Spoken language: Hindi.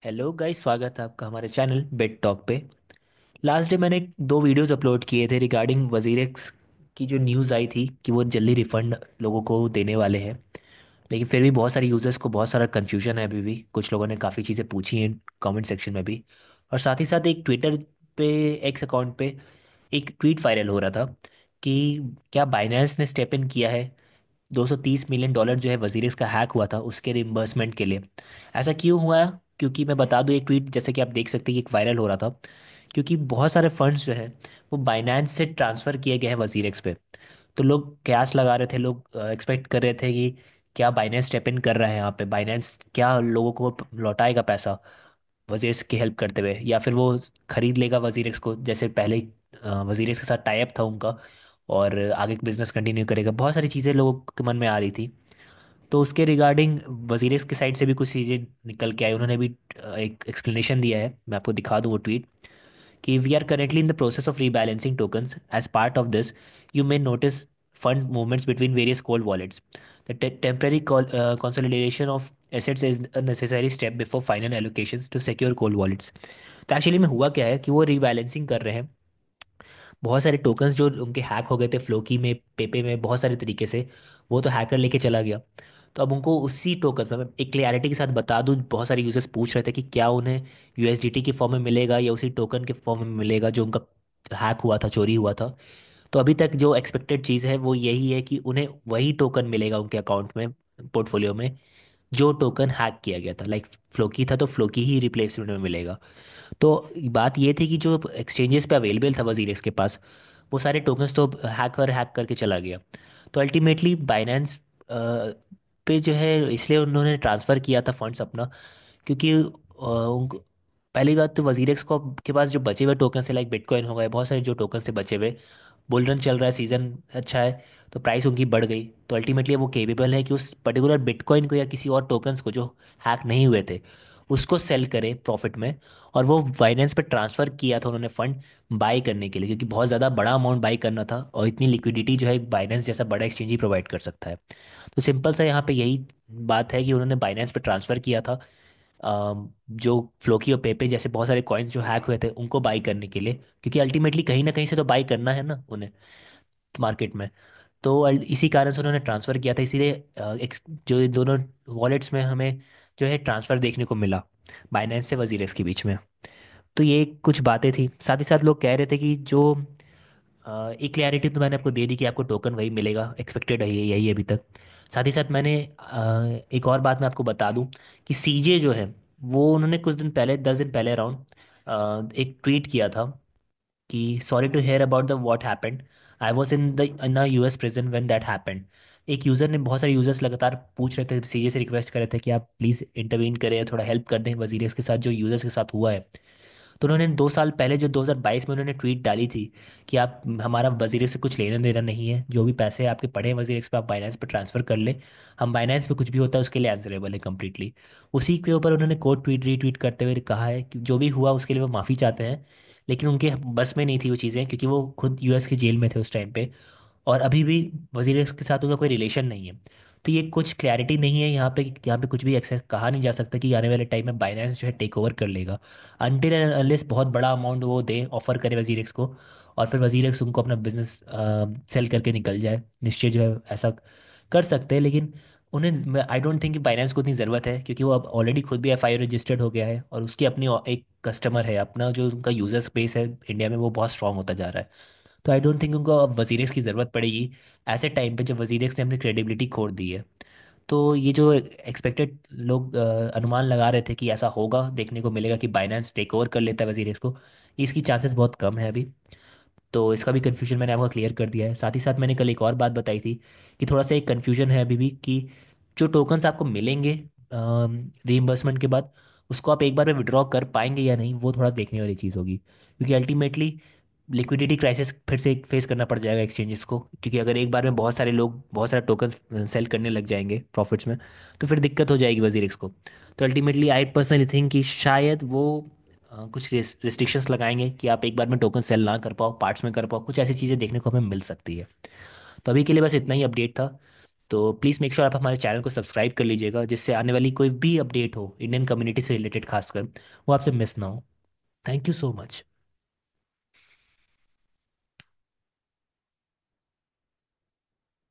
हेलो गाइस, स्वागत है आपका हमारे चैनल बेट टॉक पे। लास्ट डे मैंने दो वीडियोस अपलोड किए थे रिगार्डिंग वजीरेक्स की जो न्यूज़ आई थी कि वो जल्दी रिफंड लोगों को देने वाले हैं। लेकिन फिर भी बहुत सारे यूजर्स को बहुत सारा कन्फ्यूजन है अभी भी। कुछ लोगों ने काफ़ी चीज़ें पूछी हैं कमेंट सेक्शन में भी। और साथ ही साथ एक ट्विटर पे, एक्स अकाउंट पे एक ट्वीट वायरल हो रहा था कि क्या बाइनेंस ने स्टेप इन किया है $230 मिलियन जो है वजीरिक्स का हैक हुआ था उसके रिम्बर्समेंट के लिए। ऐसा क्यों हुआ? क्योंकि मैं बता दूं, एक ट्वीट जैसे कि आप देख सकते हैं कि एक वायरल हो रहा था क्योंकि बहुत सारे फंड्स जो हैं वो बाइनेंस से ट्रांसफ़र किए गए हैं वजीरेक्स पे। तो लोग कयास लगा रहे थे, लोग एक्सपेक्ट कर रहे थे कि क्या बाइनेंस स्टेप इन कर रहा है यहाँ पे, बाइनेंस क्या लोगों को लौटाएगा पैसा वजीरेक्स की हेल्प करते हुए, या फिर वो खरीद लेगा वजीरेक्स को जैसे पहले वजीरेक्स के साथ टाई अप था उनका, और आगे बिजनेस कंटिन्यू करेगा। बहुत सारी चीज़ें लोगों के मन में आ रही थी। तो उसके रिगार्डिंग वजीरेक्स की साइड से भी कुछ चीज़ें निकल के आई। उन्होंने भी एक एक्सप्लेनेशन दिया है, मैं आपको दिखा दूँ वो ट्वीट कि we are currently in the process of rebalancing tokens as part of this. You may notice fund movements between various cold wallets. The temporary consolidation of assets is a necessary step before final allocations to secure cold wallets. तो एक्चुअली में हुआ क्या है कि वो रीबैलेंसिंग कर रहे हैं। बहुत सारे टोकन्स जो उनके हैक हो गए थे फ्लोकी में, पेपे में, बहुत सारे तरीके से, वो तो हैकर लेके चला गया। तो अब उनको उसी टोकन्स में, मैं एक क्लैरिटी के साथ बता दूं, बहुत सारे यूजर्स पूछ रहे थे कि क्या उन्हें यूएसडीटी के फॉर्म में मिलेगा या उसी टोकन के फॉर्म में मिलेगा जो उनका हैक हुआ था, चोरी हुआ था। तो अभी तक जो एक्सपेक्टेड चीज़ है वो यही है कि उन्हें वही टोकन मिलेगा उनके अकाउंट में, पोर्टफोलियो में, जो टोकन हैक किया गया था। लाइक फ्लोकी था तो फ्लोकी ही रिप्लेसमेंट में मिलेगा। तो बात ये थी कि जो एक्सचेंजेस पे अवेलेबल था वजीरेक्स के पास, वो सारे टोकन्स तो हैकर हैक करके चला गया। तो अल्टीमेटली बाइनेंस पे जो है, इसलिए उन्होंने ट्रांसफ़र किया था फंड्स अपना, क्योंकि उनको पहली बात तो वजीरेक्स को के पास जो बचे हुए टोकन है, लाइक बिटकॉइन हो गए, बहुत सारे जो टोकन से बचे हुए, बुल रन चल रहा है, सीजन अच्छा है, तो प्राइस उनकी बढ़ गई। तो अल्टीमेटली वो केपेबल है कि उस पर्टिकुलर बिटकॉइन को या किसी और टोकन्स को जो हैक नहीं हुए थे उसको सेल करें प्रॉफिट में। और वो बाइनेंस पे ट्रांसफ़र किया था उन्होंने फंड बाई करने के लिए, क्योंकि बहुत ज़्यादा बड़ा अमाउंट बाई करना था और इतनी लिक्विडिटी जो है बाइनेंस जैसा बड़ा एक्सचेंज ही प्रोवाइड कर सकता है। तो सिंपल सा यहाँ पे यही बात है कि उन्होंने बाइनेंस पे ट्रांसफ़र किया था जो फ्लोकी और पेपे जैसे बहुत सारे कॉइन्स जो हैक हुए थे उनको बाई करने के लिए, क्योंकि अल्टीमेटली कहीं ना कहीं से तो बाई करना है ना उन्हें मार्केट में। तो इसी कारण से उन्होंने ट्रांसफ़र किया था, इसीलिए जो ये दोनों वॉलेट्स में हमें जो है ट्रांसफ़र देखने को मिला बाइनेंस से वजीरेक्स के बीच में। तो ये कुछ बातें थी। साथ ही साथ लोग कह रहे थे कि जो एक क्लैरिटी तो मैंने आपको दे दी कि आपको टोकन वही मिलेगा, एक्सपेक्टेड है यही अभी तक। साथ ही साथ मैंने एक और बात मैं आपको बता दूं कि सीजे जो है वो उन्होंने कुछ दिन पहले, 10 दिन पहले अराउंड एक ट्वीट किया था कि sorry to hear about the what happened, I was in a US prison when that happened. एक यूज़र ने, बहुत सारे यूजर्स लगातार पूछ रहे थे, सीजे से रिक्वेस्ट कर रहे थे कि आप प्लीज़ इंटरवीन करें, थोड़ा हेल्प कर दें वजीरेस के साथ जो यूजर्स के साथ हुआ है। तो उन्होंने 2 साल पहले जो 2022 में उन्होंने ट्वीट डाली थी कि आप, हमारा वजीर से कुछ लेना देना नहीं है, जो भी पैसे आपके पड़े हैं वजीर पे आप बाइनेंस पे ट्रांसफर कर लें, हम बाइनेंस पे कुछ भी होता है उसके लिए आंसरेबल है कम्प्लीटली। उसी के ऊपर उन्होंने कोट ट्वीट रीट्वीट करते हुए कहा है कि जो भी हुआ उसके लिए वो माफ़ी चाहते हैं, लेकिन उनके बस में नहीं थी वो चीज़ें, क्योंकि वो खुद यूएस की जेल में थे उस टाइम पे, और अभी भी वजीर के साथ उनका कोई रिलेशन नहीं है। तो ये कुछ क्लैरिटी नहीं है यहाँ पे, यहाँ पे कुछ भी एक्सेस कहा नहीं जा सकता कि आने वाले टाइम में बाइनेंस जो है टेक ओवर कर लेगा, अनटिल अनलेस बहुत बड़ा अमाउंट वो दे, ऑफर करे वजीरेक्स को, और फिर वजीरेक्स उनको अपना बिजनेस सेल करके निकल जाए। निश्चय जो है ऐसा कर सकते हैं, लेकिन उन्हें, आई डोंट थिंक कि बाइनेंस को उतनी ज़रूरत है, क्योंकि वो अब ऑलरेडी खुद भी एफआईओ रजिस्टर्ड हो गया है और उसकी अपनी एक कस्टमर है, अपना जो उनका यूजर स्पेस है इंडिया में वो बहुत स्ट्रांग होता जा रहा है। तो आई डोंट थिंक उनको अब वजीरेक्स की ज़रूरत पड़ेगी ऐसे टाइम पे जब वजीरेक्स ने अपनी क्रेडिबिलिटी खो दी है। तो ये जो एक्सपेक्टेड लोग अनुमान लगा रहे थे कि ऐसा होगा, देखने को मिलेगा कि बाइनेंस टेक ओवर कर लेता है वजीरेक्स को, इसकी चांसेस बहुत कम है अभी। तो इसका भी कन्फ्यूजन मैंने आपको क्लियर कर दिया है। साथ ही साथ मैंने कल एक और बात बताई थी कि थोड़ा सा एक कन्फ्यूजन है अभी भी कि जो टोकन्स आपको मिलेंगे रीइंबर्समेंट के बाद, उसको आप एक बार में विड्रॉ कर पाएंगे या नहीं, वो थोड़ा देखने वाली चीज़ होगी, क्योंकि अल्टीमेटली लिक्विडिटी क्राइसिस फिर से फेस करना पड़ जाएगा एक्सचेंजेस को, क्योंकि अगर एक बार में बहुत सारे लोग बहुत सारे टोकन सेल करने लग जाएंगे प्रॉफिट्स में, तो फिर दिक्कत हो जाएगी वजीरिक्स को। तो अल्टीमेटली आई पर्सनली थिंक कि शायद वो कुछ रिस्ट्रिक्शंस लगाएंगे कि आप एक बार में टोकन सेल ना कर पाओ, पार्ट्स में कर पाओ, कुछ ऐसी चीज़ें देखने को हमें मिल सकती है। तो अभी के लिए बस इतना ही अपडेट था। तो प्लीज़ मेक श्योर आप हमारे चैनल को सब्सक्राइब कर लीजिएगा, जिससे आने वाली कोई भी अपडेट हो इंडियन कम्युनिटी से रिलेटेड खासकर, वो आपसे मिस ना हो। Thank you so much.